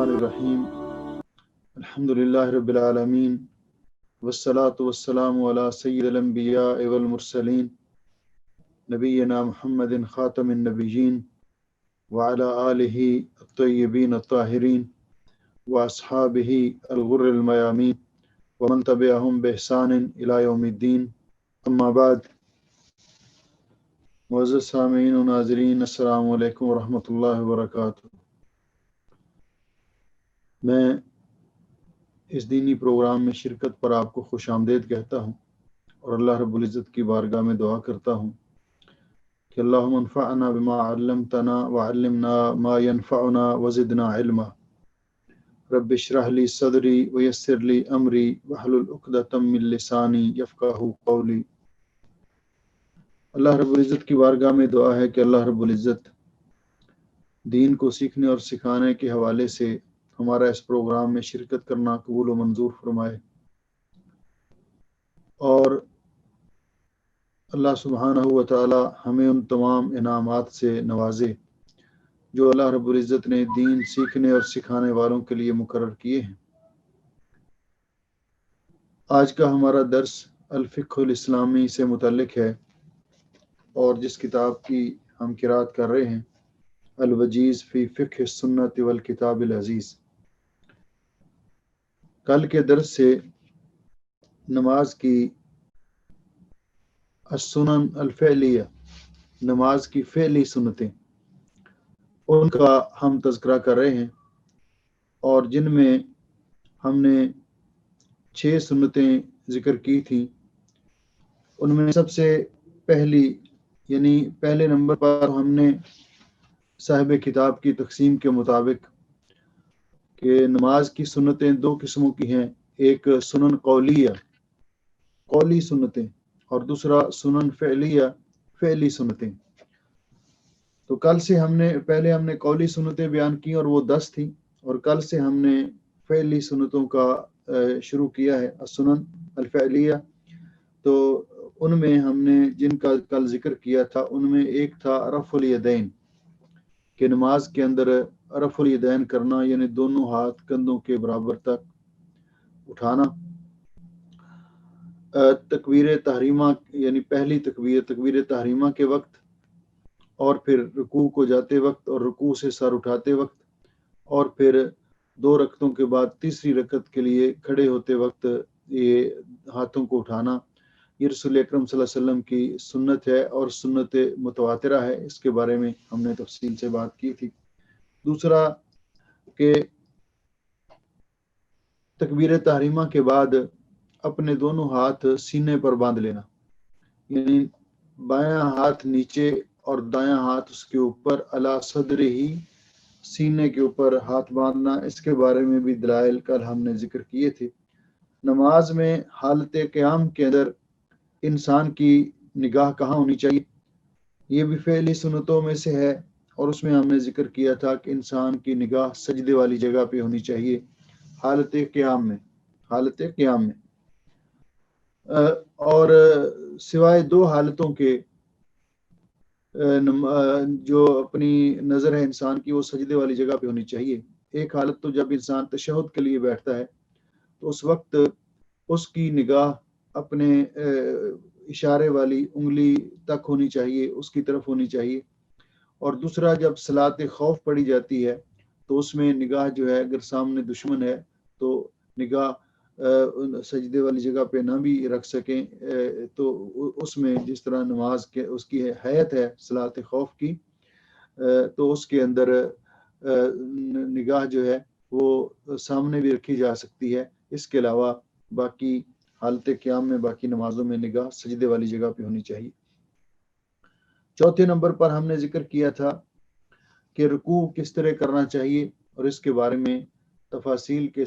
الرحیم الحمدللہ رب العالمین والصلاة والسلام علی سید الانبیاء والمرسلین نبینا محمد خاتم النبیین وعلی آلہ الطیبین الطاہرین واصحابہ الغر المیامین ومن تبعہم بإحسان الی یوم الدین. اما بعد، معزز سامعین و ناظرین، السلام علیکم ورحمۃ اللہ وبرکاتہ. میں اس دینی پروگرام میں شرکت پر آپ کو خوش آمدید کہتا ہوں اور اللہ رب العزت کی بارگاہ میں دعا کرتا ہوں کہ اللہم انفعنا بما علمتنا وعلمنا ما ينفعنا وزدنا علما. رب اشرح لی صدری ویسر لی امری واحلل عقدۃ من لسانی یفقہوا قولی. اللہ رب العزت کی بارگاہ میں دعا ہے کہ اللہ رب العزت دین کو سیکھنے اور سکھانے کے حوالے سے ہمارا اس پروگرام میں شرکت کرنا قبول و منظور فرمائے، اور اللہ سبحانہ و تعالی ہمیں ان تمام انعامات سے نوازے جو اللہ رب العزت نے دین سیکھنے اور سکھانے والوں کے لیے مقرر کیے ہیں. آج کا ہمارا درس الفقہ الاسلامی سے متعلق ہے، اور جس کتاب کی ہم قرأت کر رہے ہیں الوجیز فی فقہ السنت والکتاب العزیز. کل کے درس سے نماز کی السنن الفعلیہ، نماز کی فعلی سنتیں، ان کا ہم تذکرہ کر رہے ہیں، اور جن میں ہم نے 6 سنتیں ذکر کی تھیں. ان میں سب سے پہلی یعنی پہلے نمبر پر ہم نے صاحب کتاب کی تقسیم کے مطابق کہ نماز کی سنتیں 2 قسموں کی ہیں، ایک سنن قولیہ، قولی سنتیں، اور دوسرا سنن فعلیہ، فعلی سنتیں. تو کل سے پہلے ہم نے قولی سنتیں بیان کی اور وہ 10 تھیں، اور کل سے ہم نے فعلی سنتوں کا شروع کیا ہے، السنن الفعلیہ. تو ان میں ہم نے جن کا کل ذکر کیا تھا ان میں ایک تھا رفع الیدین، کہ نماز کے اندر رفع الیدین کرنا، یعنی دونوں ہاتھ کندھوں کے برابر تک اٹھانا. تکبیر تحریمہ یعنی پہلی تکبیر تحریمہ کے وقت، اور پھر رکوع کو جاتے وقت، اور رکوع سے سر اٹھاتے وقت، اور پھر 2 رکعتوں کے بعد تیسری رکعت کے لیے کھڑے ہوتے وقت یہ ہاتھوں کو اٹھانا. یہ رسول اکرم صلی اللہ علیہ وسلم کی سنت ہے اور سنت متواترہ ہے. اس کے بارے میں ہم نے تفصیل سے بات کی تھی. دوسرا کہ تکبیر تحریمہ کے بعد اپنے دونوں ہاتھ سینے پر باندھ لینا، یعنی بایاں ہاتھ نیچے اور دایاں ہاتھ اس کے اوپر، علی صدر ہی، سینے کے اوپر ہاتھ باندھنا. اس کے بارے میں بھی دلائل کل ہم نے ذکر کیے تھے. نماز میں حالت قیام کے اندر انسان کی نگاہ کہاں ہونی چاہیے، یہ بھی فعلی سنتوں میں سے ہے، اور اس میں ہم نے ذکر کیا تھا کہ انسان کی نگاہ سجدے والی جگہ پہ ہونی چاہیے حالت قیام میں. اور سوائے 2 حالتوں کے جو اپنی نظر ہے انسان کی وہ سجدے والی جگہ پہ ہونی چاہیے. ایک حالت تو جب انسان تشہد کے لیے بیٹھتا ہے تو اس وقت اس کی نگاہ اپنے اشارے والی انگلی تک ہونی چاہیے، اس کی طرف ہونی چاہیے. اور دوسرا جب صلاۃ خوف پڑھی جاتی ہے تو اس میں نگاہ جو ہے، اگر سامنے دشمن ہے تو نگاہ سجدے والی جگہ پہ نہ بھی رکھ سکیں، تو اس میں جس طرح نماز کے اس کی حیت ہے صلاۃ خوف کی، تو اس کے اندر نگاہ جو ہے وہ سامنے بھی رکھی جا سکتی ہے. اس کے علاوہ باقی حالت قیام میں، باقی نمازوں میں نگاہ سجدے والی جگہ پہ ہونی چاہیے. چوتھے نمبر پر ہم نے ذکر کیا تھا کہ رکوع کس طرح کرنا چاہیے، اور اس کے بارے میں تفصیل کے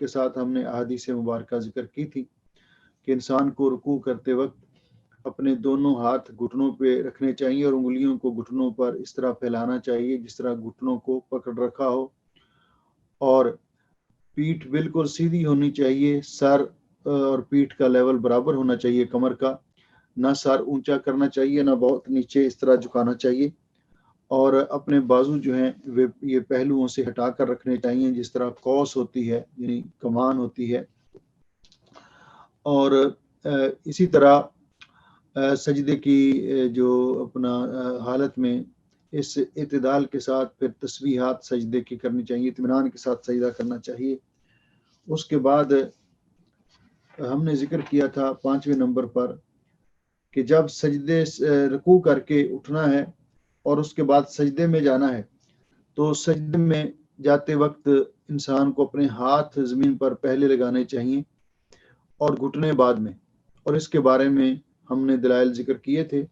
ساتھ ہم نے احادیث مبارکہ ذکر کی تھی کہ انسان کو رکوع کرتے وقت اپنے دونوں ہاتھ گھٹنوں پہ رکھنے چاہیے، اور انگلیوں کو گھٹنوں پر اس طرح پھیلانا چاہیے جس طرح گھٹنوں کو پکڑ رکھا ہو، اور پیٹھ بالکل سیدھی ہونی چاہیے. سر اور پیٹھ کا لیول برابر ہونا چاہیے کمر کا، نہ سر اونچا کرنا چاہیے نہ بہت نیچے اس طرح جھکانا چاہیے. اور اپنے بازو جو ہیں وہ یہ پہلوؤں سے ہٹا کر رکھنے چاہیے، جس طرح قوس ہوتی ہے یعنی کمان ہوتی ہے۔ اور اسی طرح سجدے کی جو اپنا حالت میں اس اعتدال کے ساتھ پھر تسبیحات سجدے کی کرنی چاہیے، اطمینان کے ساتھ سجدہ کرنا چاہیے۔ اس کے بعد ہم نے ذکر کیا تھا 5ویں نمبر پر کہ جب سجدے رکوع کر کے اٹھنا ہے اور اس کے بعد سجدے میں جانا ہے، تو سجدے میں جاتے وقت انسان کو اپنے ہاتھ زمین پر پہلے لگانے چاہیے اور گھٹنے بعد میں۔ اور اس کے بارے میں ہم نے دلائل ذکر کیے تھے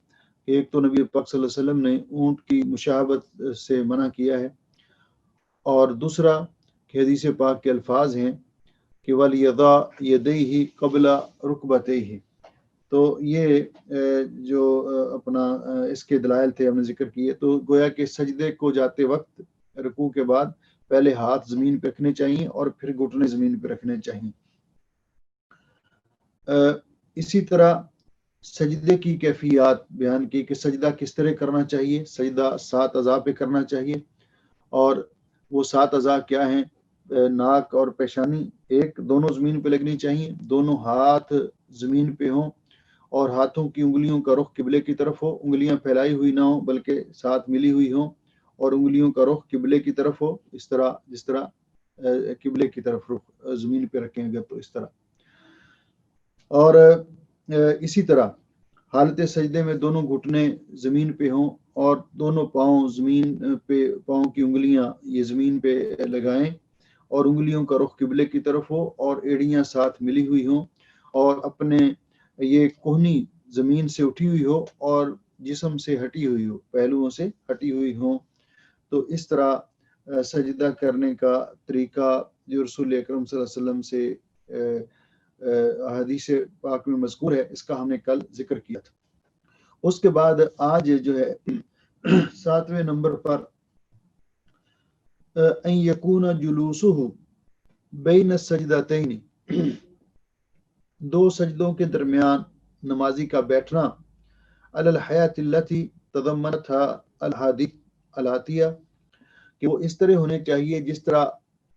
کہ ایک تو نبی پاک صلی اللہ علیہ وسلم نے اونٹ کی مشابہت سے منع کیا ہے، اور دوسرا کہ حدیث پاک کے الفاظ ہیں کہ وَلْيَضَعْ يَدَيْهِ قَبْلَ رُكْبَتَيْهِ۔ تو یہ جو اپنا اس کے دلائل تھے ہم نے ذکر کیے، تو گویا کہ سجدے کو جاتے وقت رکوع کے بعد پہلے ہاتھ زمین پہ رکھنے چاہیے اور پھر گھٹنے زمین پہ رکھنے چاہیے۔ اسی طرح سجدے کی کیفیات بیان کی کہ سجدہ کس طرح کرنا چاہیے۔ سجدہ 7 اعضاء پہ کرنا چاہیے، اور وہ 7 اعضاء کیا ہیں؟ ناک اور پیشانی دونوں زمین پہ لگنی چاہیے، دونوں ہاتھ زمین پہ ہوں، اور ہاتھوں کی انگلیوں کا رخ قبلے کی طرف ہو، انگلیاں پھیلائی ہوئی نہ ہوں بلکہ ساتھ ملی ہوئی ہوں، اور انگلیوں کا رخ قبلے کی طرف ہو، اس طرح جس طرح قبلے کی طرف رخ زمین پہ رکھیں گے تو اس طرح۔ اور اسی طرح حالت سجدے میں دونوں گھٹنے زمین پہ ہوں اور دونوں پاؤں زمین پہ، پاؤں کی انگلیاں یہ زمین پہ لگائیں، اور انگلیوں کا رخ قبلے کی طرف ہو، اور ایڑیاں ساتھ ملی ہوئی ہوں، اور اپنے یہ کوہنی زمین سے اٹھی ہوئی ہو اور جسم سے ہٹی ہوئی ہو، پہلوؤں سے ہٹی ہوئی ہوں۔ تو اس طرح سجدہ کرنے کا طریقہ جو رسول اکرم صلی اللہ علیہ وسلم سے حدیث پاک میں مذکور ہے، اس کا ہم نے کل ذکر کیا تھا۔ اس کے بعد آج جو ہے 7ویں نمبر پر ان یکون جلوسہ بین السجدتین، 2 سجدوں کے درمیان نمازی کا بیٹھنا، علی الحیات التی تضمنتها الحدیث الاتیہ، کہ وہ اس طرح ہونے چاہیے جس طرح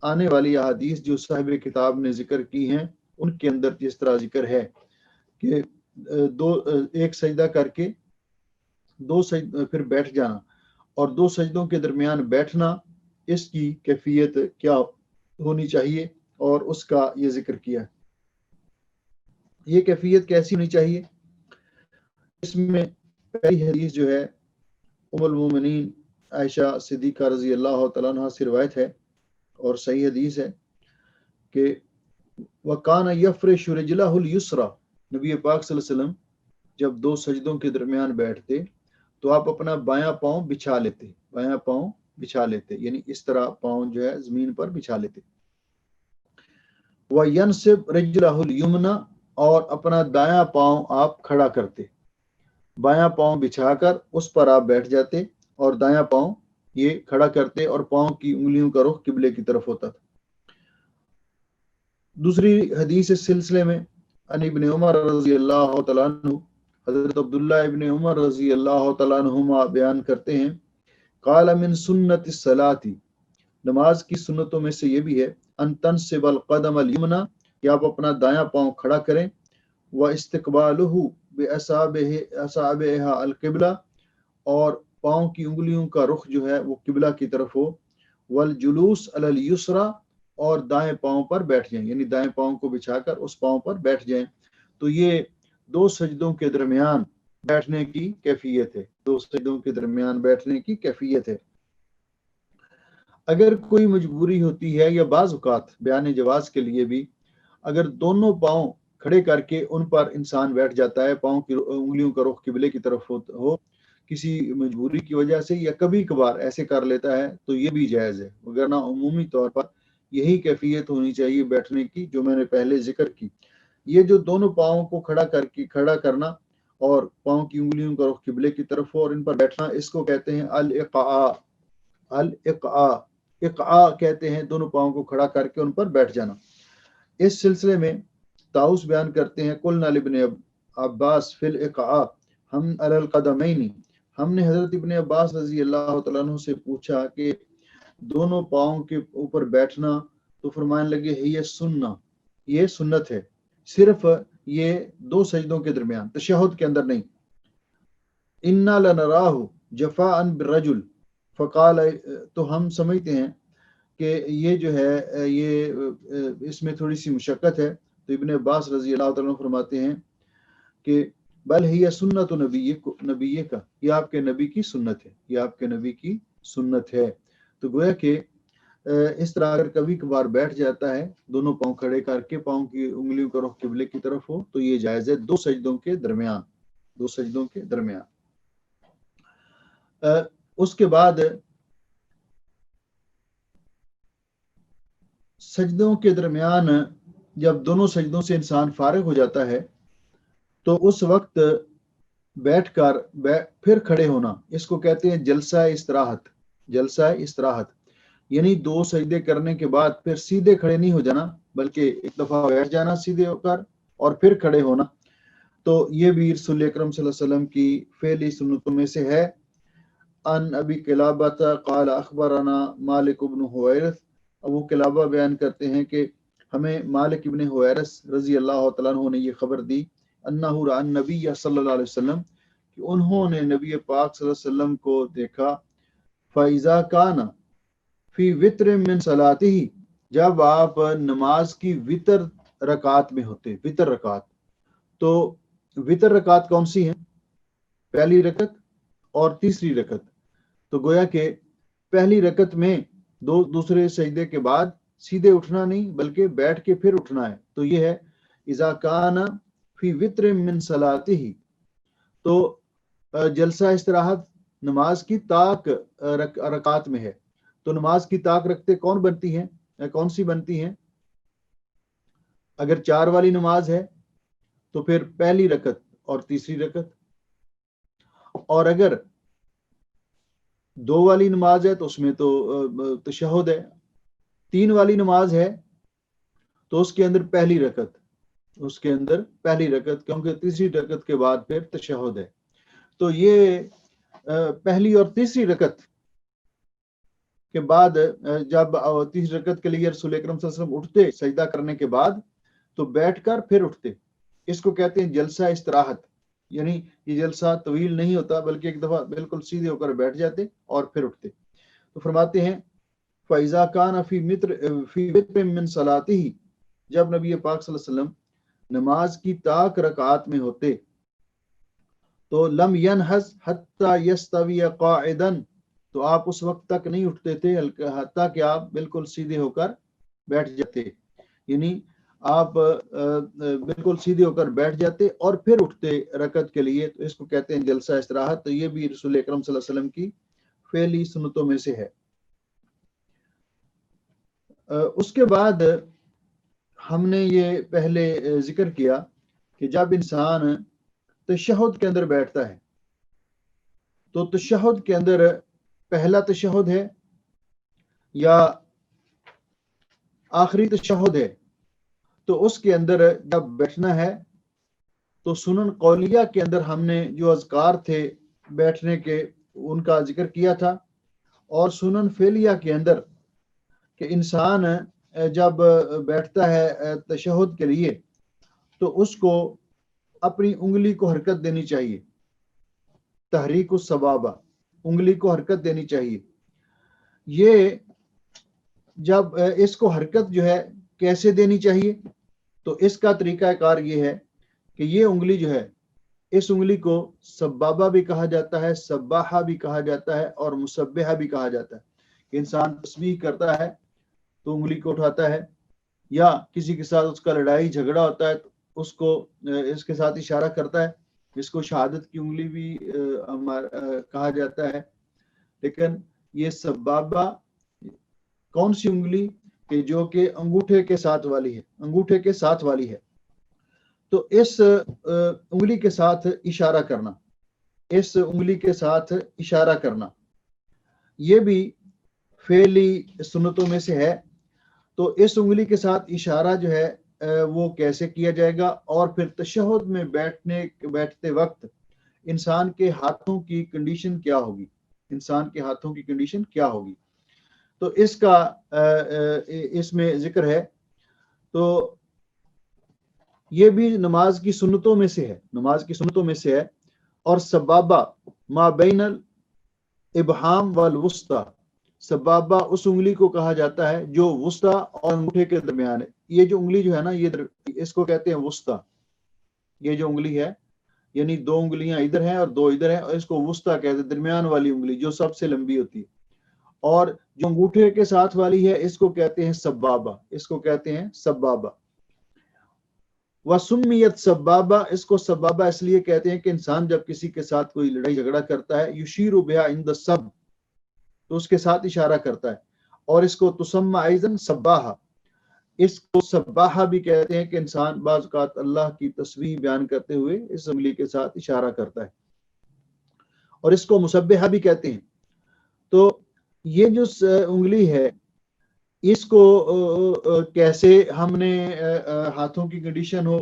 آنے والی احادیث جو صاحب کتاب نے ذکر کی ہیں ان کے اندر جس طرح ذکر ہے کہ ایک سجدہ کر کے 2 سجدہ پھر بیٹھ جانا، اور 2 سجدوں کے درمیان بیٹھنا، اس کی کیفیت کیا ہونی چاہیے اور اس کا یہ ذکر کیا۔ یہ کیفیت کیسی ہونی چاہیے؟ اس میں پہلی حدیث جو ہے ام المومنین عائشہ صدیقہ رضی اللہ تعالیٰ عنہ سے روایت ہے اور صحیح حدیث ہے کہ وَكَانَ يَفْرِشُ رِجْلَهُ الْيُسْرَى، نبی پاک صلی اللہ علیہ وسلم جب 2 سجدوں کے درمیان بیٹھتے تو آپ اپنا بایاں پاؤں بچھا لیتے، بایاں پاؤں بچھا لیتے، یعنی اس طرح پاؤں جو ہے زمین پر بچھا لیتے۔ وَيَنْصِبْ رِجْلَهُ الْيُمْنَى، اور اپنا دایاں پاؤں آپ کھڑا کرتے، بایاں پاؤں بچھا کر اس پر آپ بیٹھ جاتے اور دایاں پاؤں یہ کھڑا کرتے، اور پاؤں کی انگلیوں کا رخ قبلے کی طرف ہوتا تھا۔ دوسری حدیث اس سلسلے میں عن ابن عمر رضی اللہ تعالیٰ عنہ، حضرت عبداللہ ابن عمر رضی اللہ تعالیٰ عنہما بیان کرتے ہیں قال من سنت الصلاۃ، نماز کی سنتوں میں سے یہ بھی ہے ان تنصب القدم الیمنی، کہ آپ اپنا دایاں پاؤں کھڑا کریں، واستقبالہ باصابعها القبلہ، اور پاؤں کی انگلیوں کا رخ جو ہے وہ قبلہ کی طرف ہو، والجلوس علی الیسری، اور دائیں پاؤں پر بیٹھ جائیں، یعنی دائیں پاؤں کو بچھا کر اس پاؤں پر بیٹھ جائیں۔ تو یہ 2 سجدوں کے درمیان بیٹھنے کی کیفیت ہے، 2 سجدوں کے درمیان بیٹھنے کی کیفیت ہے۔ اگر کوئی مجبوری ہوتی ہے یا بعض اوقات بیان جواز کے لیے بھی اگر دونوں پاؤں کھڑے کر کے ان پر انسان بیٹھ جاتا ہے، پاؤں کی انگلیوں کا رخ قبلے کی طرف ہو کسی مجبوری کی وجہ سے، یا کبھی کبھار ایسے کر لیتا ہے تو یہ بھی جائز ہے، وگرنہ عمومی طور پر یہی کیفیت ہونی چاہیے بیٹھنے کی جو میں نے پہلے ذکر کی۔ یہ جو دونوں پاؤں کو کھڑا کرنا اور پاؤں کی انگلیوں کا رخ قبلے کی طرف ہو اور ان پر بیٹھنا، اس کو کہتے ہیں الاقعاء۔ اقعاء کہتے ہیں دونوں پاؤں کو کھڑا کر کے ان پر بیٹھ جانا۔ اس سلسلے میں طاؤس بیان کرتے ہیں قلنا لابن عباس فی الاقعاء، ہم علی القدمین، ہم نے حضرت ابن عباس رضی اللہ تعالیٰ عنہ سے پوچھا کہ دونوں پاؤں کے اوپر بیٹھنا، تو فرمانے لگے یہ سننا، یہ سنت ہے، صرف یہ 2 سجدوں کے درمیان، تشہد کے اندر نہیں۔ انا لنراہ جفاء بالرجل فقال، تو ہم سمجھتے ہیں کہ یہ جو ہے یہ اس میں تھوڑی سی مشقت ہے، تو ابن عباس رضی اللہ تعالیٰ عنہ فرماتے ہیں کہ بل ہی سنت نبی کا، یہ آپ کے نبی کی سنت ہے، یہ آپ کے نبی کی سنت ہے۔ تو گویا کہ اس طرح اگر کبھی کبھار بیٹھ جاتا ہے دونوں پاؤں کھڑے کر کے، پاؤں کی انگلیوں کا رخ قبلے کی طرف ہو، تو یہ جائز ہے 2 سجدوں کے درمیان، 2 سجدوں کے درمیان۔ اس کے بعد سجدوں کے درمیان جب دونوں سجدوں سے انسان فارغ ہو جاتا ہے تو اس وقت بیٹھ کر پھر کھڑے ہونا، اس کو کہتے ہیں جلسہ استراحت۔ جلسہ استراحت یعنی 2 سجدے کرنے کے بعد پھر سیدھے کھڑے نہیں ہو جانا، بلکہ ایک دفعہ بیٹھ جانا سیدھے ہو کر اور پھر کھڑے ہونا۔ تو یہ بھی رسول اکرم صلی اللہ علیہ وسلم کی فعلی سنتوں میں سے ہے۔ ان ابی قلابہ قال اخبرنا مالک بن حویرث، ابو قلابہ بیان کرتے ہیں کہ ہمیں مالک ابن حویرث رضی اللہ تعالیٰ عنہ نے یہ خبر دی، انہ رأى النبی صلی اللہ علیہ وسلم، کہ انہوں نے نبی پاک صلی اللہ علیہ وسلم کو دیکھا، فَإِذَا كَانَ فی وتر من صلاته، جب آپ نماز کی وتر رکعت میں ہوتے، وتر رکعت، تو وتر رکعت کون سی ہیں؟ پہلی رکعت اور تیسری رکعت۔ تو گویا کہ پہلی رکعت میں دوسرے سجدے کے بعد سیدھے اٹھنا نہیں بلکہ بیٹھ کے پھر اٹھنا ہے، تو یہ ہے اذا کان فی وتر من صلاته۔ تو جلسہ استراحت نماز کی طاق رکعات میں ہے، تو نماز کی طاق رکھتے کون بنتی ہیں، کون سی بنتی ہیں؟ اگر 4 والی نماز ہے تو پھر پہلی رکعت اور تیسری رکعت، اور اگر 2 والی نماز ہے تو اس میں تو تشہد ہے، 3 والی نماز ہے تو اس کے اندر پہلی رکعت، اس کے اندر پہلی رکعت، کیونکہ تیسری رکعت کے بعد پھر تشہد ہے۔ تو یہ پہلی اور تیسری رکعت کے بعد جب تیسری رکعت کے لیے رسول اکرم صلی اللہ علیہ وسلم اٹھتے سجدہ کرنے کے بعد تو بیٹھ کر پھر اٹھتے، اس کو کہتے ہیں جلسہ استراحت۔ یعنی یہ جلسہ طویل نہیں ہوتا بلکہ ایک دفعہ بالکل سیدھے ہو کر بیٹھ جاتے اور پھر اٹھتے۔ تو فرماتے ہیں فَإِذَا كَانَ فِي وِتْرٍ مِّن صَلَاتِهِ، جب نبی پاک صلی اللہ علیہ وسلم نماز کی طاق رکعات میں ہوتے تو لم ينہز حتی یستوی قاعدا، تو آپ اس وقت تک نہیں اٹھتے تھے حتیٰ کہ آپ بالکل سیدھے ہو کر بیٹھ جاتے، یعنی آپ بالکل سیدھے ہو کر بیٹھ جاتے اور پھر اٹھتے رکعت کے لیے، تو اس کو کہتے ہیں جلسہ استراحت۔ تو یہ بھی رسول اکرم صلی اللہ علیہ وسلم کی فعلی سنتوں میں سے ہے۔ اس کے بعد ہم نے یہ پہلے ذکر کیا کہ جب انسان تشہد کے اندر بیٹھتا ہے تو تشہد کے اندر پہلا تشہد ہے یا آخری تشہد ہے، تو اس کے اندر جب بیٹھنا ہے تو سنن قولیہ کے اندر ہم نے جو اذکار تھے بیٹھنے کے ان کا ذکر کیا تھا، اور سنن فعلیہ کے اندر کہ انسان جب بیٹھتا ہے تشہد کے لیے تو اس کو اپنی انگلی کو حرکت دینی چاہیے، تحریک السبابہ، انگلی کو حرکت دینی چاہیے۔ یہ جب اس کو حرکت جو ہے کیسے دینی چاہیے، تو اس کا طریقہ کار یہ ہے کہ یہ انگلی جو ہے، اس انگلی کو سبابہ بھی کہا جاتا ہے، سباحہ بھی کہا جاتا ہے، اور مسبحہ بھی کہا جاتا ہے۔ کہ انسان تسبیح کرتا ہے تو انگلی کو اٹھاتا ہے، یا کسی کے ساتھ اس کا لڑائی جھگڑا ہوتا ہے تو اس کو اس کے ساتھ اشارہ کرتا ہے، اس کو شہادت کی انگلی بھی کہا جاتا ہے۔ لیکن یہ سبابہ کون سی انگلی کہ جو کہ انگوٹھے کے ساتھ والی ہے، انگوٹھے کے ساتھ والی ہے، تو اس انگلی کے ساتھ اشارہ کرنا، اس انگلی کے ساتھ اشارہ کرنا یہ بھی فعلی سنتوں میں سے ہے۔ تو اس انگلی کے ساتھ اشارہ جو ہے وہ کیسے کیا جائے گا، اور پھر تشہد میں بیٹھتے وقت انسان کے ہاتھوں کی کنڈیشن کیا ہوگی، انسان کے ہاتھوں کی کنڈیشن کیا ہوگی۔ تو اس کا اس میں ذکر ہے۔ تو یہ بھی نماز کی سنتوں میں سے ہے، نماز کی سنتوں میں سے ہے۔ اور سبابہ ما بین الابہام والوسطی، سبابہ اس انگلی کو کہا جاتا ہے جو وسطی اور انگوٹھے کے درمیان ہے۔ یہ جو انگلی جو ہے نا، یہ اس کو کہتے ہیں وسطی۔ یہ جو انگلی ہے، یعنی دو انگلیاں ادھر ہیں اور دو ادھر ہیں، اور اس کو وسطی کہتے ہیں، درمیان والی انگلی جو سب سے لمبی ہوتی ہے۔ اور جو انگوٹھے کے ساتھ والی ہے اس کو کہتے ہیں سبابہ، اس کو کہتے ہیں سبابہ۔ وسمیت سبابہ، اس کو سبابہ اس لیے کہتے ہیں کہ انسان جب کسی کے ساتھ کوئی لڑائی جھگڑا کرتا ہے، یشیر بہا عند السب، تو اس کے ساتھ اشارہ کرتا ہے۔ اور اس کو تسمى ایضا سباحہ، اس کو سباحہ بھی کہتے ہیں کہ انسان بعض اوقات اللہ کی تسبیح بیان کرتے ہوئے اس انگلی کے ساتھ اشارہ کرتا ہے، اور اس کو مسبحہ بھی کہتے ہیں۔ تو یہ جو انگلی ہے، اس کو کیسے ہم نے ہاتھوں کی کنڈیشن ہو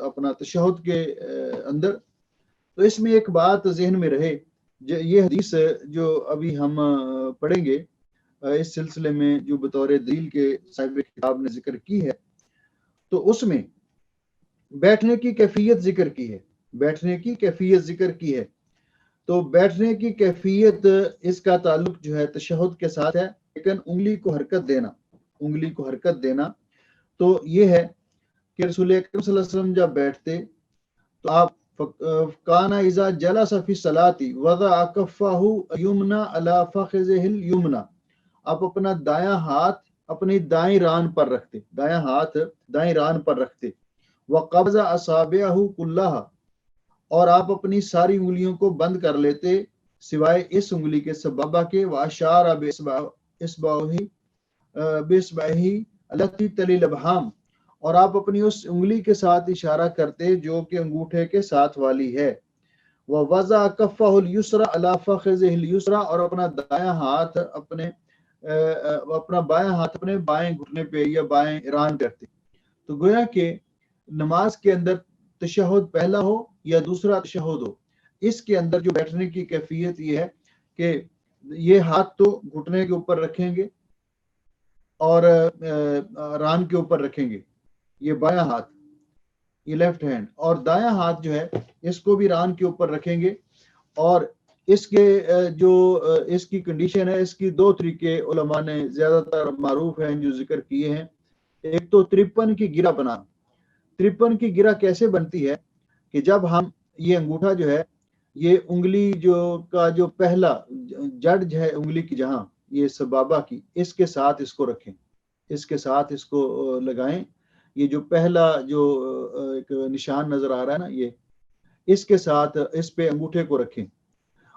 اپنا تشہد کے اندر، تو اس میں ایک بات ذہن میں رہے، یہ حدیث جو ابھی ہم پڑھیں گے اس سلسلے میں، جو بطور دلیل کے صاحب کتاب نے ذکر کی ہے، تو اس میں بیٹھنے کی کیفیت ذکر کی ہے، بیٹھنے کی کیفیت ذکر کی ہے۔ تو بیٹھنے کی کیفیت، اس کا تعلق جو ہے تشہد کے ساتھ ہے، لیکن انگلی کو حرکت دینا، انگلی کو حرکت دینا تو یہ ہے کہ رسول اکرم صلی اللہ علیہ وسلم جب بیٹھتے تو آپ کانا اذا جلس فی الصلاۃ وضع کفہ یمنا علی فخذہ الیمنی، آپ اپنا دایاں ہاتھ اپنی دائیں ران پر رکھتے، دایاں ہاتھ دائیں ران پر رکھتے، وقبض اصابعہ کلھا، اور آپ اپنی ساری انگلیوں کو بند کر لیتے سوائے اس انگلی کے سبابہ کے، واشار باصبعہ التی تلی الابہام، اور آپ اپنی اس انگلی کے ساتھ اشارہ کرتے جو کہ انگوٹھے کے ساتھ والی ہے، ووضع کفہ الیسری علی فخذہ الیسری، اور اپنا دایاں ہاتھ اپنا بایاں ہاتھ اپنے بائیں گھٹنے پہ یا بائیں ران پہ رکھتے۔ تو گویا کہ نماز کے اندر تشہد پہلا ہو یا دوسرا تشہد ہو، اس کے اندر جو بیٹھنے کی کیفیت یہ ہے کہ یہ ہاتھ تو گھٹنے کے اوپر رکھیں گے اور ران کے اوپر رکھیں گے، یہ بایاں ہاتھ، یہ لیفٹ ہینڈ، اور دایاں ہاتھ جو ہے اس کو بھی ران کے اوپر رکھیں گے۔ اور اس کے جو اس کی کنڈیشن ہے، اس کی دو طریقے علماء نے زیادہ تر معروف ہیں جو ذکر کیے ہیں۔ ایک تو 53 کی گرہ بنانا۔ 53 کی گرہ کیسے بنتی ہے کہ جب ہم یہ انگوٹھا جو ہے، یہ انگلی جو پہلا جڑ جو ہے انگلی کی، جہاں یہ سبابہ کی، اس کے ساتھ اس کو رکھیں، اس کے ساتھ اس کو لگائیں، یہ جو پہلا جو ایک نشان نظر آ رہا ہے نا، یہ اس کے ساتھ اس پہ انگوٹھے کو رکھیں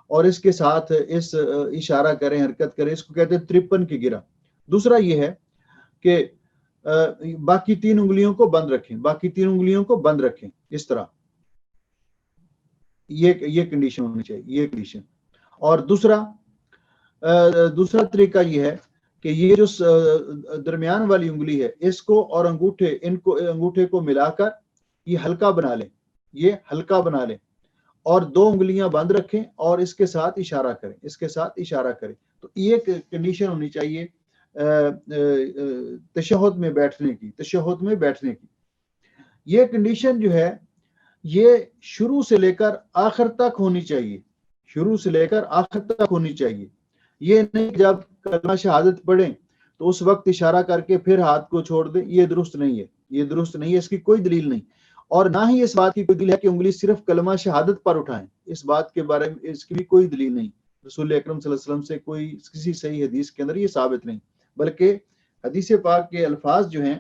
اور اس کے ساتھ اس اشارہ کریں، حرکت کریں، اس کو کہتے ہیں 53 کی گرہ۔ دوسرا یہ ہے کہ باقی 3 انگلیوں کو بند رکھیں، باقی 3 انگلیوں کو بند رکھیں، اس طرح یہ کنڈیشن ہونی چاہیے، یہ کنڈیشن۔ اور دوسرا طریقہ یہ ہے کہ یہ جو درمیان والی انگلی ہے، اس کو اور انگوٹھے کو ملا کر یہ ہلکا بنا لیں، یہ ہلکا بنا لیں، اور 2 انگلیاں بند رکھیں اور اس کے ساتھ اشارہ کریں، اس کے ساتھ اشارہ کریں۔ تو یہ کنڈیشن ہونی چاہیے تشہد میں بیٹھنے کی، تشہد میں بیٹھنے کی۔ یہ کنڈیشن جو ہے یہ شروع سے لے کر آخر تک ہونی چاہیے، شروع سے لے کر آخر تک ہونی چاہیے۔ یہ نہیں جب کلمہ شہادت پڑھیں تو اس وقت اشارہ کر کے پھر ہاتھ کو چھوڑ دیں، یہ درست نہیں ہے، یہ درست نہیں ہے، اس کی کوئی دلیل نہیں، اور نہ ہی اس بات کی کوئی دلیل ہے کہ انگلی صرف کلمہ شہادت پر اٹھائیں، اس بات کے بارے میں اس کی بھی کوئی دلیل نہیں، رسول اکرم صلی اللہ علیہ وسلم سے کسی صحیح حدیث کے اندر یہ ثابت نہیں، بلکہ حدیث پاک کے الفاظ جو ہیں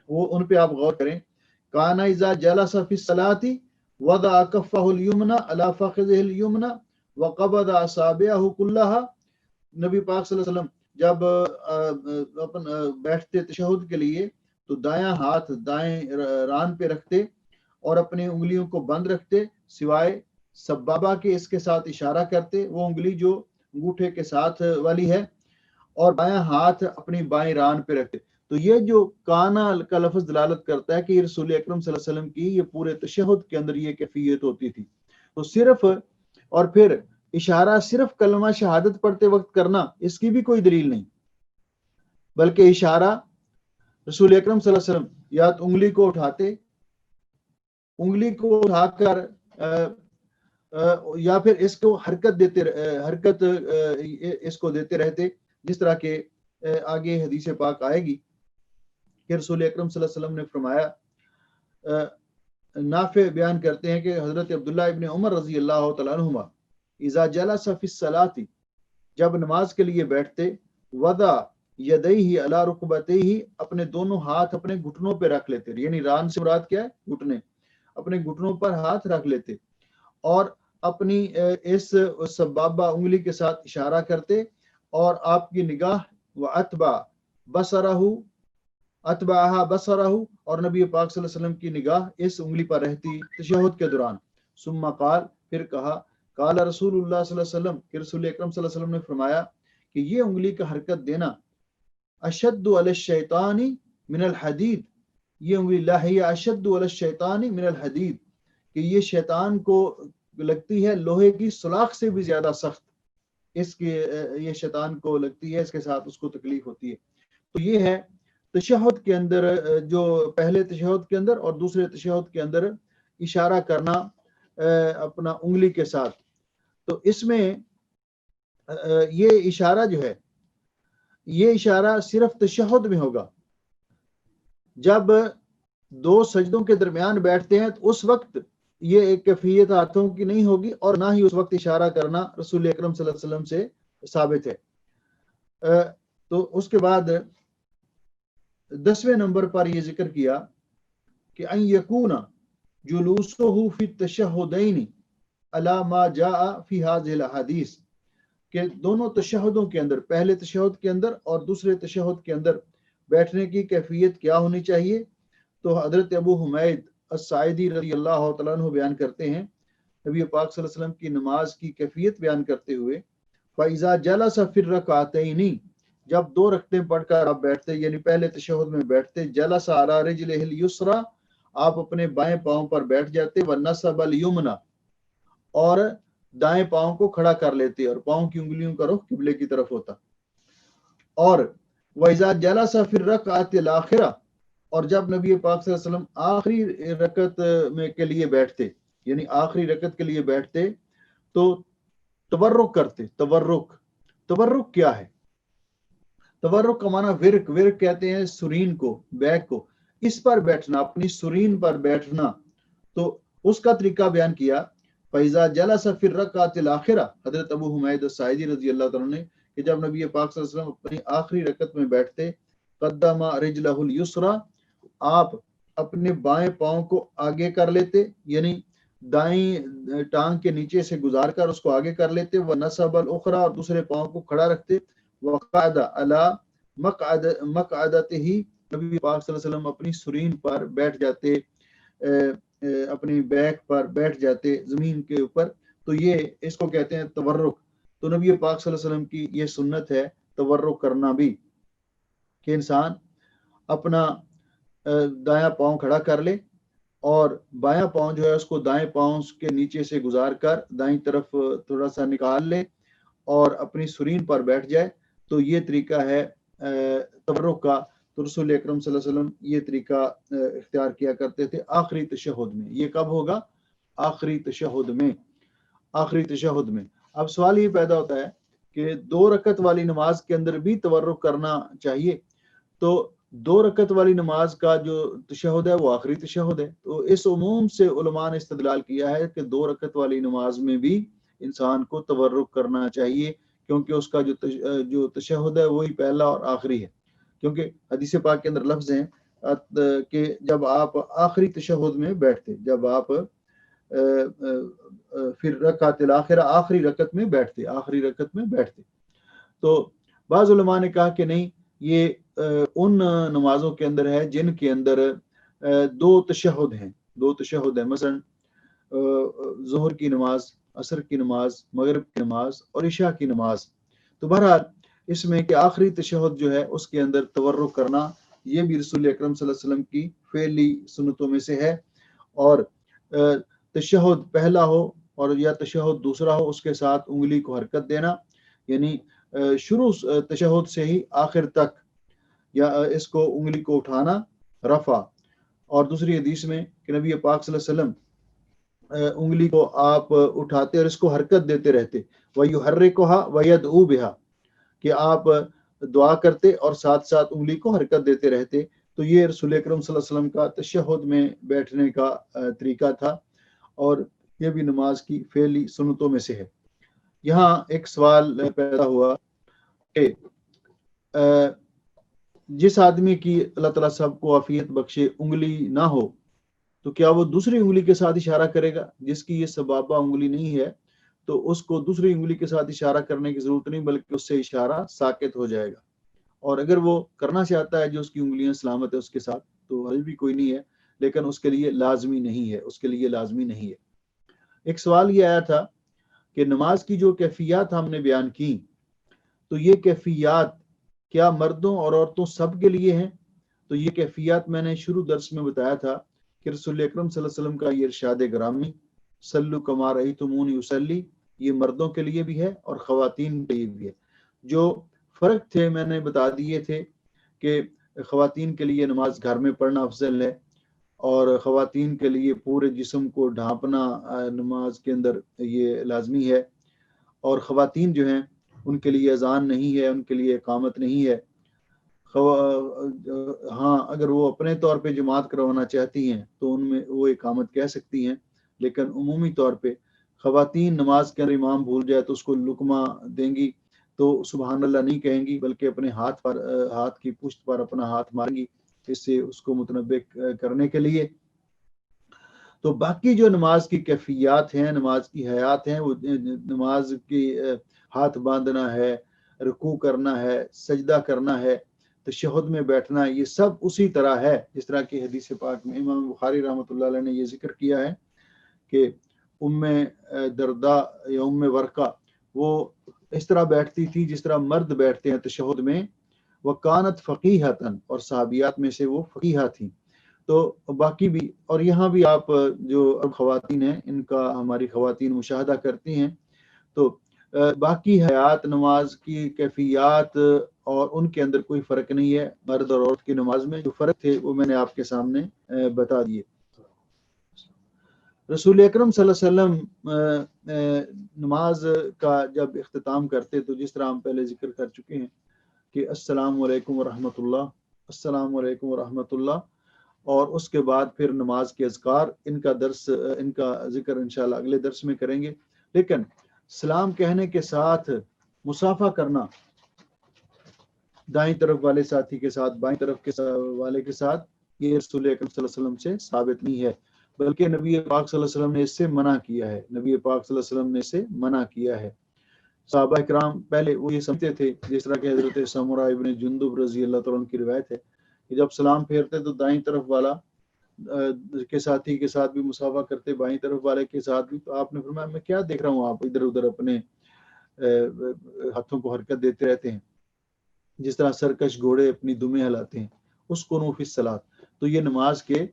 وہ ان پہ آپ غور کریں۔ کانا اذا جلس فی الصلاۃ وضع کفہ الیمنی علی فخذہ الیمنی وقبض اصابعہ کلھا، نبی پاک صلی اللہ علیہ وسلم جب بیٹھتے تشہد کے لیے تو دایاں ہاتھ دائیں ران پہ رکھتے اور اپنی انگلیوں کو بند رکھتے سوائے سبابہ کے، اس کے ساتھ اشارہ کرتے، وہ انگلی جو انگوٹھے کے ساتھ والی ہے، اور بایاں ہاتھ اپنی بائیں ران پہ رکھتے۔ تو یہ جو کانا کا لفظ دلالت کرتا ہے کہ یہ رسول اکرم صلی اللہ علیہ وسلم کی یہ پورے تشہد کے اندر یہ کیفیت ہوتی تھی۔ تو صرف اور پھر اشارہ صرف کلمہ شہادت پڑھتے وقت کرنا اس کی بھی کوئی دلیل نہیں، بلکہ اشارہ رسول اکرم صلی اللہ علیہ وسلم یا تو انگلی کو اٹھا کر یا پھر اس کو حرکت اس کو دیتے رہتے، جس طرح کہ آگے حدیث پاک آئے گی کہ رسول اکرم صلی اللہ علیہ وسلم نے فرمایا، نافع بیان کرتے ہیں کہ حضرت عبداللہ ابن عمر رضی اللہ تعالیٰ عنہما اذا جلس فی الصلاۃ، جب نماز کے لیے بیٹھتے، وضع یدیہ علی رکبتیہ، اپنے دونوں ہاتھ اپنے گھٹنوں پہ رکھ لیتے، یعنی ران سے مراد کیا ہے؟ گھٹنے، اپنے گھٹنوں پر ہاتھ رکھ لیتے اور اپنی اس سبابہ انگلی کے ساتھ اشارہ کرتے، اور آپ کی نگاہ اتبعہا بصرہ، اور نبی پاک صلی اللہ علیہ وسلم کی نگاہ اس انگلی پر رہتی تشہد کے دوران۔ ثم قال، پھر کہا، قال رسول اللہ صلی اللہ علیہ وسلم، کہ رسول اکرم صلی اللہ علیہ وسلم نے فرمایا کہ یہ انگلی کا حرکت دینا اشد علی الشیطان من الحدید، یہ انگلی لاہیہ اشد علی الشیطان من الحدید، کہ یہ شیطان کو لگتی ہے لوہے کی سلاخ سے بھی زیادہ سخت، اس کے یہ شیطان کو لگتی ہے، اس کے ساتھ اس کو تکلیف ہوتی ہے۔ تو یہ ہے تشہد کے اندر، جو پہلے تشہد کے اندر اور دوسرے تشہد کے اندر اشارہ کرنا اپنا انگلی کے ساتھ۔ تو اس میں یہ اشارہ جو ہے، یہ اشارہ صرف تشہد میں ہوگا، جب دو سجدوں کے درمیان بیٹھتے ہیں تو اس وقت یہ ایک کیفیت ہاتھوں کی نہیں ہوگی، اور نہ ہی اس وقت اشارہ کرنا رسول اکرم صلی اللہ علیہ وسلم سے ثابت ہے۔ تو اس کے بعد 10ویں نمبر پر یہ ذکر کیا کہ ان یکون جلوسہ فی التشہدین علی ما جاء فی هذه الاحادیث، کہ دونوں تشہدوں کے اندر، پہلے تشہد کے اندر اور دوسرے تشہد کے اندر بیٹھنے کی کیفیت کیا ہونی چاہیے۔ تو حضرت ابو حمید الساعدی رضی اللہ تعالیٰ عنہ بیان کرتے ہیں، نبی پاک صلی اللہ علیہ وسلم کی نماز کی کیفیت بیان کرتے ہوئے، فَإِذَا جَلَسَ فِي الرَّكْعَتَيْنِ، جب 2 رکعتیں پڑھ کر آپ بیٹھتے، یعنی پہلے تشہد میں بیٹھتے، جَلَسَ عَلَى رِجْلِهِ الْيُسْرَى، آپ اپنے بائیں پاؤں پر بیٹھ جاتے، وَنَصَبَ الْيُمْنَى، اور دائیں پاؤں کو کھڑا کر لیتے، اور پاؤں کی انگلیوں کا رخ قبلے کی طرف ہوتا۔ اور وَإِذَا جَلَسَ فِي الرَّكْعَةِ الْآخِرَةِ، اور جب نبی پاک صلی اللہ علیہ وسلم آخری رکعت میں کے لیے بیٹھتے، یعنی آخری رکعت کے لیے بیٹھتے، تو تورک کرتے۔ تورک کیا ہے؟ تورک کا معنی ورک کہتے ہیں سرین کو، بیک کو، اس پر بیٹھنا، اپنی سرین پر بیٹھنا۔ تو اس کا طریقہ بیان کیا، فَإِذَا جَلَسَ فِي الرَّكْعَةِ الْآخِرَةِ، حضرت ابو حمید الساعدی رضی اللہ تعالیٰ نے، کہ جب نبی پاک صلی اللہ علیہ وسلم اپنی آخری رکعت میں بیٹھتے، قدم رجلہ الیسریٰ، آپ اپنے بائیں پاؤں کو آگے کر لیتے، یعنی دائیں ٹانگ کے نیچے سے گزار کر اس کو آگے کر لیتے، وَنَصَبَ الْأُخْرَىٰ، اور دوسرے پاؤں کو کھڑا رکھتے، وَقَعَدَ عَلَىٰ مَقْعَدَتِهِ، نبی پاک صلی اللہ علیہ وسلم اپنی سرین پر بیٹھ جاتے، اپنی بیک پر بیٹھ جاتے زمین کے اوپر۔ تو یہ اس کو کہتے ہیں تورک۔ تو نبی پاک صلی اللہ علیہ وسلم کی یہ سنت ہے تورک کرنا بھی، کہ انسان اپنا دایاں پاؤں کھڑا کر لے اور بایاں پاؤں جو ہے اس کو دائیں پاؤں کے نیچے سے گزار کر دائیں طرف تھوڑا سا نکال لے اور اپنی سرین پر بیٹھ جائے۔ تو یہ طریقہ ہے تورک کا۔ تو رسول اکرم صلی اللہ علیہ وسلم یہ طریقہ اختیار کیا کرتے تھے آخری تشہد میں۔ یہ کب ہوگا؟ آخری تشہد میں۔ آخری تشہد میں۔ اب سوال یہ پیدا ہوتا ہے کہ 2 رکعت والی نماز کے اندر بھی تورک کرنا چاہیے، تو 2 رکعت والی نماز کا جو تشہد ہے وہ آخری تشہد ہے۔ تو اس عموم سے علماء نے استدلال کیا ہے کہ 2 رکعت والی نماز میں بھی انسان کو تورک کرنا چاہیے، کیونکہ اس کا جو تشہد ہے وہی پہلا اور آخری ہے۔ کیونکہ حدیث پاک کے اندر لفظ ہیں کہ جب آپ آخری تشہد میں بیٹھتے، جب آپ پھر رکعت الآخرہ، آخری رکعت میں بیٹھتے۔ تو بعض علماء نے کہا کہ نہیں، یہ ان نمازوں کے اندر ہے جن کے اندر 2 تشہد ہیں، 2 تشہد ہیں، مثلا ظہر کی نماز، عصر کی نماز، مغرب کی نماز اور عشاء کی نماز۔ تو بہرحال اس میں کہ آخری تشہد جو ہے اس کے اندر تورک کرنا، یہ بھی رسول اکرم صلی اللہ علیہ وسلم کی فعلی سنتوں میں سے ہے۔ اور تشہد پہلا ہو اور یا تشہد دوسرا ہو اس کے ساتھ انگلی کو حرکت دینا، یعنی شروع تشہد سے ہی آخر تک یا اس کو انگلی کو اٹھانا رفع۔ اور دوسری حدیث میں کہ نبی پاک صلی اللہ علیہ وسلم انگلی کو آپ اٹھاتے اور اس کو حرکت دیتے رہتے، وَيُحَرِّكُهَا وَيَدْعُو بِهَا، کہ آپ دعا کرتے اور ساتھ ساتھ انگلی کو حرکت دیتے رہتے۔ تو یہ رسول اکرم صلی اللہ علیہ وسلم کا تشہد میں بیٹھنے کا طریقہ تھا، اور یہ بھی نماز کی فعلی سنتوں میں سے ہے۔ یہاں ایک سوال پیدا ہوا کہ جس آدمی کی اللہ تعالیٰ سب کو عافیت بخشے انگلی نہ ہو تو کیا وہ دوسری انگلی کے ساتھ اشارہ کرے گا؟ جس کی یہ سبابہ انگلی نہیں ہے تو اس کو دوسری انگلی کے ساتھ اشارہ کرنے کی ضرورت نہیں، بلکہ اس سے اشارہ ساکت ہو جائے گا۔ اور اگر وہ کرنا چاہتا ہے جو اس کی انگلیاں سلامت ہے اس کے ساتھ تو حل بھی کوئی نہیں ہے، لیکن اس کے لیے لازمی نہیں ہے، اس کے لیے لازمی نہیں ہے۔ ایک سوال یہ آیا تھا کہ نماز کی جو کیفیات ہم نے بیان کی تو یہ کیفیات کیا مردوں اور عورتوں سب کے لیے ہیں؟ تو یہ کیفیات میں نے شروع درس میں بتایا تھا کہ رسول اکرم صلی اللہ علیہ وسلم کا یہ ارشاد گرامی صلو کما رأیتمونی اصلی، یہ مردوں کے لیے بھی ہے اور خواتین کے لیے بھی ہے۔ جو فرق تھے میں نے بتا دیے تھے کہ خواتین کے لیے نماز گھر میں پڑھنا افضل ہے، اور خواتین کے لیے پورے جسم کو ڈھانپنا نماز کے اندر یہ لازمی ہے، اور خواتین جو ہیں ان کے لیے اذان نہیں ہے، ان کے لیے اقامت نہیں ہے۔ ہاں اگر وہ اپنے طور پہ جماعت کروانا چاہتی ہیں تو ان میں وہ اقامت کہہ سکتی ہیں، لیکن عمومی طور پہ خواتین نماز کے اندر امام بھول جائے تو اس کو لقمہ دیں گی تو سبحان اللہ نہیں کہیں گی، بلکہ اپنے ہاتھ کی پشت پر اپنا ہاتھ ماریں گی، اس سے اس کو متنبہ کرنے کے لیے۔ تو باقی جو نماز کی کیفیات ہیں، نماز کی حیات ہیں، وہ نماز کی ہاتھ باندھنا ہے، رکوع کرنا ہے، سجدہ کرنا ہے، تشہد میں بیٹھنا ہے، یہ سب اسی طرح ہے جس طرح کی حدیث پاک میں امام بخاری رحمۃ اللہ علیہ نے یہ ذکر کیا ہے کہ ام درداء یا ام ورقہ وہ اس طرح بیٹھتی تھی جس طرح مرد بیٹھتے ہیں تشہد میں، وکانت فقیہۃ، اور صحابیات میں سے وہ فقیہہ تھیں۔ تو باقی بھی، اور یہاں بھی آپ جو اب خواتین ہیں ان کا ہماری خواتین مشاہدہ کرتی ہیں، تو باقی حیات نماز کی کیفیات اور ان کے اندر کوئی فرق نہیں ہے۔ مرد اور عورت کی نماز میں جو فرق تھے وہ میں نے آپ کے سامنے بتا دیے۔ رسول اکرم صلی اللہ علیہ وسلم نماز کا جب اختتام کرتے تو جس طرح ہم پہلے ذکر کر چکے ہیں کہ السلام علیکم ورحمۃ اللہ، السلام علیکم ورحمۃ اللہ، اور اس کے بعد پھر نماز کے اذکار، ان کا ذکر انشاءاللہ اگلے درس میں کریں گے۔ لیکن سلام کہنے کے ساتھ مصافحہ کرنا دائیں طرف والے ساتھی کے ساتھ، بائیں طرف کے والے کے ساتھ، یہ رسول اکرم صلی اللہ علیہ وسلم سے ثابت نہیں ہے، بلکہ نبی پاک صلی اللہ علیہ وسلم نے اس سے منع کیا ہے، نبی پاک صلی اللہ علیہ وسلم نے اس سے منع کیا ہے۔ صحابہ کرام پہلے وہ یہ سمجھتے تھے، جس طرح کہ حضرت سمرہ ابن جندب رضی اللہ تعالیٰ عنہ کی روایت ہے کہ جب سلام پھیرتے تو دائیں طرف والا کے ساتھی کے ساتھ بھی مصافحہ کرتے، بائیں طرف والے کے ساتھ بھی۔ تو آپ نے فرمایا میں کیا دیکھ رہا ہوں، آپ ادھر ادھر اپنے ہاتھوں کو حرکت دیتے رہتے ہیں جس طرح سرکش گھوڑے اپنی دمیں ہلاتے ہیں، اس کو فی الصلاۃ۔ تو یہ نماز کے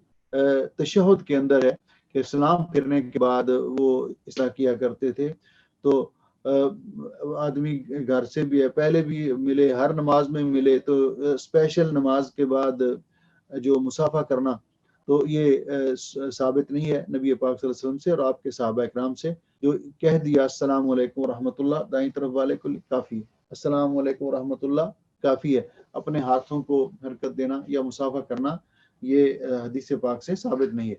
تشہد کے اندر ہے کہ سلام پھرنے کے بعد وہ اس طرح کیا کرتے تھے۔ تو آدمی گھر سے بھی ہے، پہلے بھی ملے، ہر نماز میں ملے، تو اسپیشل نماز کے بعد جو مصافحہ کرنا تو یہ ثابت نہیں ہے نبی پاک صلی اللہ علیہ وسلم سے اور آپ کے صحابہ اکرام سے۔ جو کہہ دیا السلام علیکم ورحمۃ اللہ دائیں طرف والے کو کافی ہے، السلام علیکم ورحمۃ اللہ کافی ہے، اپنے ہاتھوں کو حرکت دینا یا مصافحہ کرنا یہ حدیث پاک سے ثابت نہیں ہے۔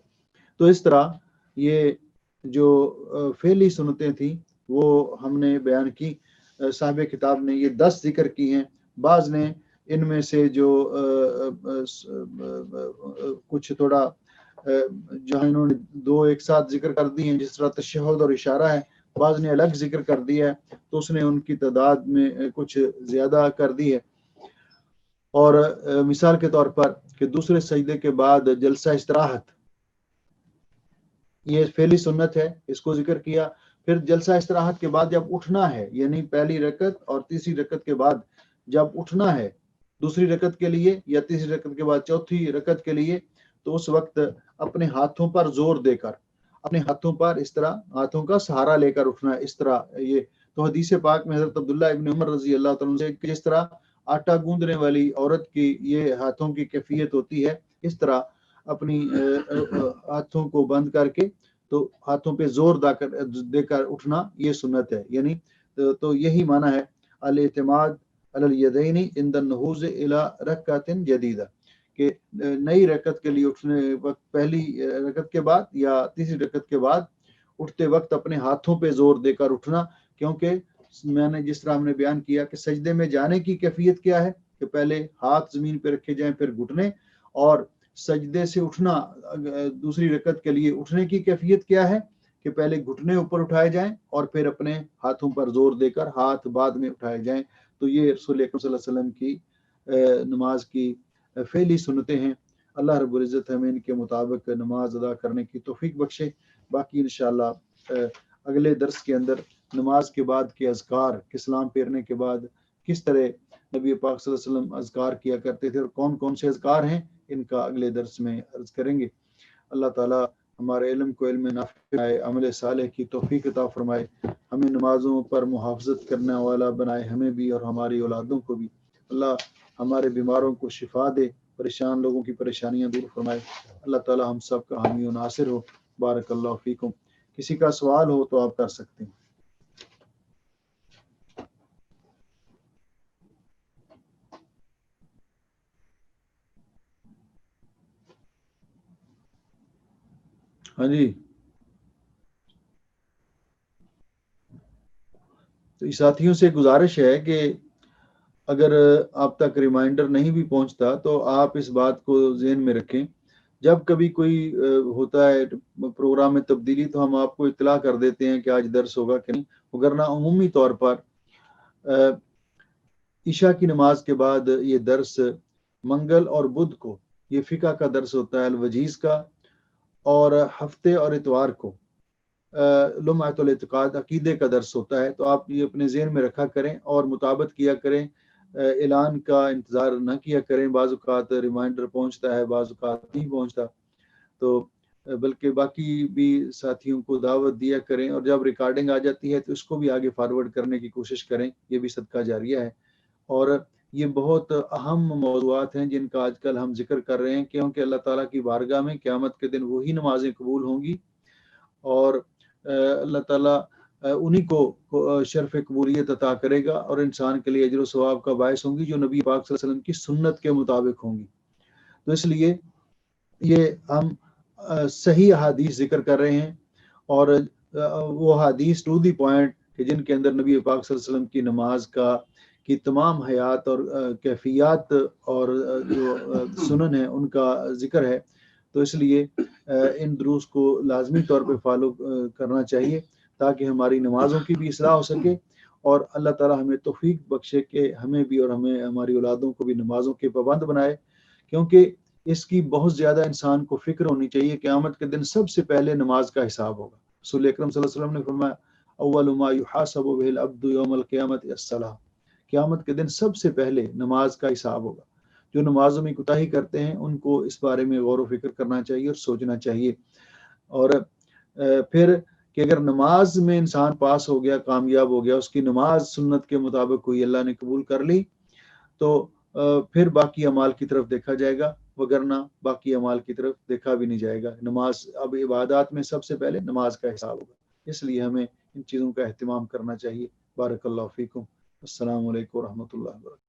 تو اس طرح یہ جو فعلی سنتیں تھیں وہ ہم نے بیان کی، صاحب کتاب نے یہ 10 ذکر کی ہیں، بعض نے ان میں سے جو کچھ تھوڑا جہاں انہوں نے 2 ایک ساتھ ذکر کر دی ہیں، جس طرح تشہد اور اشارہ ہے، بعض نے الگ ذکر کر دیا ہے تو اس نے ان کی تعداد میں کچھ زیادہ کر دی ہے۔ اور مثال کے طور پر کہ دوسرے سجدے کے بعد جلسہ استراحت، یہ فعلی سنت ہے، اس کو ذکر کیا۔ پھر جلسہ استراحت کے بعد جب اٹھنا ہے، یعنی پہلی رکعت اور تیسری رکعت کے بعد جب اٹھنا ہے دوسری رکعت کے لیے یا تیسری رکعت کے بعد چوتھی رکعت کے لیے، تو اس وقت اپنے ہاتھوں پر زور دے کر اپنے ہاتھوں پر اس طرح ہاتھوں کا سہارا لے کر اٹھنا، اس طرح یہ تو حدیث پاک میں حضرت عبداللہ ابن عمر رضی اللہ تعالیٰ سے جس طرح آٹا گوندنے والی عورت کی یہ ہاتھوں کی کیفیت ہوتی ہے، اس طرح اپنی ہاتھوں کو بند کر کے تو ہاتھوں پہ زور دے کر اٹھنا یہ سنت ہے. یعنی تو یہی معنی ہے الاعتماد علی الیدین عند النہوض الی رکعۃ جدیدہ، کہ نئی رکعت کے لیے اٹھنے وقت، پہلی رکعت کے بعد یا تیسری رکعت کے بعد اٹھتے وقت اپنے ہاتھوں پہ زور دے کر اٹھنا. کیونکہ میں نے جس طرح ہم نے بیان کیا کہ سجدے میں جانے کی کیفیت کیا ہے کہ پہلے ہاتھ زمین پہ رکھے جائیں پھر گھٹنے، اور سجدے سے اٹھنا دوسری رکعت کے لیے اٹھنے کی کیفیت کیا ہے کہ پہلے گھٹنے اوپر اٹھائے جائیں اور پھر اپنے ہاتھوں پر زور دے کر ہاتھ بعد میں اٹھائے جائیں. تو یہ رسول اکرم صلی اللہ علیہ وسلم کی نماز کی فعلی سنتیں ہیں. اللہ رب العزت ہمیں ان کے مطابق نماز ادا کرنے کی توفیق بخشے. باقی انشاءاللہ اگلے درس کے اندر نماز کے بعد کے اذکار، کہ سلام پھیرنے کے بعد کس طرح نبی پاک صلی اللہ علیہ وسلم اذکار کیا کرتے تھے اور کون کون سے اذکار ہیں، ان کا اگلے درس میں عرض کریں گے. اللہ تعالیٰ ہمارے علم کو علم نافع بنائے، عمل صالح کی توفیق عطا فرمائے، ہمیں نمازوں پر محافظت کرنے والا بنائے، ہمیں بھی اور ہماری اولادوں کو بھی. اللہ ہمارے بیماروں کو شفا دے، پریشان لوگوں کی پریشانیاں دور فرمائے. اللہ تعالیٰ ہم سب کا حامی و ناصر ہو. بارک اللہ فیکم. کسی کا سوال ہو تو آپ کر سکتے ہیں. ہاں جی، تو ساتھیوں سے گزارش ہے کہ اگر آپ تک ریمائنڈر نہیں بھی پہنچتا تو آپ اس بات کو ذہن میں رکھیں، جب کبھی کوئی ہوتا ہے پروگرام میں تبدیلی تو ہم آپ کو اطلاع کر دیتے ہیں کہ آج درس ہوگا کہ نہیں. وگرنہ عمومی طور پر عشاء کی نماز کے بعد یہ درس منگل اور بدھ کو یہ فقہ کا درس ہوتا ہے الوجیز کا، اور ہفتے اور اتوار کو لمعۃ الاعتقاد عقیدے کا درس ہوتا ہے. تو آپ یہ اپنے ذہن میں رکھا کریں اور مطابقت کیا کریں، اعلان کا انتظار نہ کیا کریں. بعض اوقات ریمائنڈر پہنچتا ہے، بعض اوقات نہیں پہنچتا، تو بلکہ باقی بھی ساتھیوں کو دعوت دیا کریں، اور جب ریکارڈنگ آ جاتی ہے تو اس کو بھی آگے فارورڈ کرنے کی کوشش کریں. یہ بھی صدقہ جاریہ ہے. اور یہ بہت اہم موضوعات ہیں جن کا آج کل ہم ذکر کر رہے ہیں، کیونکہ اللہ تعالیٰ کی بارگاہ میں قیامت کے دن وہی نمازیں قبول ہوں گی، اور اللہ تعالیٰ انہی کو شرف قبولیت عطا کرے گا، اور انسان کے لیے اجر و ثواب کا باعث ہوں گی جو نبی پاک صلی اللہ علیہ وسلم کی سنت کے مطابق ہوں گی. تو اس لیے یہ ہم صحیح احادیث ذکر کر رہے ہیں، اور وہ احادیث ٹو دی پوائنٹ کہ جن کے اندر نبی پاک صلی اللہ علیہ وسلم کی نماز کی تمام حیات اور کیفیات اور جو سنن ہیں ان کا ذکر ہے. تو اس لیے ان دروس کو لازمی طور پہ فالو کرنا چاہیے تاکہ ہماری نمازوں کی بھی اصلاح ہو سکے، اور اللہ تعالیٰ ہمیں توفیق بخشے کہ ہمیں بھی اور ہمیں ہماری اولادوں کو بھی نمازوں کے پابند بنائے. کیونکہ اس کی بہت زیادہ انسان کو فکر ہونی چاہیے. قیامت کے دن سب سے پہلے نماز کا حساب ہوگا. رسول اکرم صلی اللہ علیہ وسلم نے فرمایا اول ما یحاسب به العبد یوم القیامت الصلاۃ. قیامت کے دن سب سے پہلے نماز کا حساب ہوگا. جو نمازوں میں کوتاہی کرتے ہیں ان کو اس بارے میں غور و فکر کرنا چاہیے اور سوچنا چاہیے. اور پھر کہ اگر نماز میں انسان پاس ہو گیا، کامیاب ہو گیا، اس کی نماز سنت کے مطابق ہوئی، اللہ نے قبول کر لی، تو پھر باقی اعمال کی طرف دیکھا جائے گا، وگرنہ باقی اعمال کی طرف دیکھا بھی نہیں جائے گا. نماز اب عبادات میں سب سے پہلے نماز کا حساب ہوگا، اس لیے ہمیں ان چیزوں کا اہتمام کرنا چاہیے. بارک اللہ فیکم. السلام علیکم ورحمۃ اللہ وبرکاتہ.